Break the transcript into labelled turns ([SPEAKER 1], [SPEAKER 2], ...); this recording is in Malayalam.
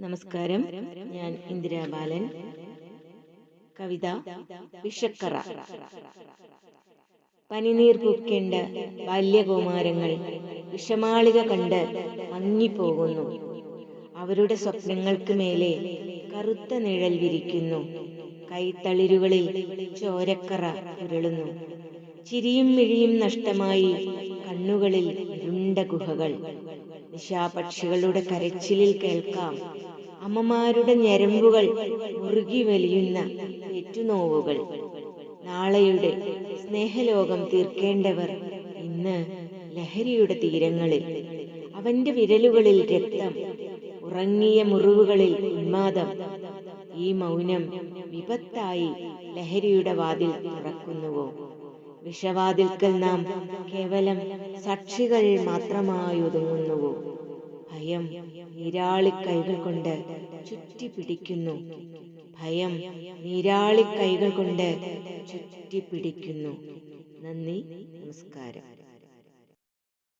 [SPEAKER 1] നമസ്കാരം. ഞാൻ ഇന്ദിരാ ബാലൻ. കവിത വിഷക്കറ. പനിനീർ പൂക്കേണ്ട ബാല്യകുമാരങ്ങൾ വിഷമാളിക കണ്ട് മങ്ങിപ്പോകുന്നു. അവരുടെ സ്വപ്നങ്ങൾക്ക് മേലെ കറുത്ത നിഴൽ വിരിക്കുന്നു. കൈത്തളിരുകളിൽ ചോരക്കറ ഉരുളുന്നു. ചിരിയും മിഴിയും നഷ്ടമായി കണ്ണുകളിൽ ഇരുണ്ട ഗുഹകൾ. നിശാപക്ഷികളുടെ കരച്ചിലിൽ കേൾക്കാം അമ്മമാരുടെ ഞരമ്പുകൾ മുറുകി വലിയുന്ന പെറ്റുനോവുകൾ. നാളെയുടെ സ്നേഹലോകം തീർക്കേണ്ടവർ ഇന്ന് ലഹരിയുടെ തീരങ്ങളിൽ. അവന്റെ വിരലുകളിൽ രക്തം, ഉറങ്ങിയ മുറിവുകളിൽ ഉന്മാദം. ഈ മൗനം വിപത്തായി ലഹരിയുടെ വാതിൽ തുറക്കുന്നുവോ? വിഷവാതിൽക്കൽ നാം കേവലം സാക്ഷികൾ മാത്രമായി ഒതുങ്ങുന്നുവോ? ഭയം നീരാളിക്കൈകൾ കൊണ്ട് ചുറ്റിപ്പിടിക്കുന്നു. ഭയം നീരാളിക്കൈകൾ കൊണ്ട് ചുറ്റിപ്പിടിക്കുന്നു. നന്ദി, നമസ്കാരം.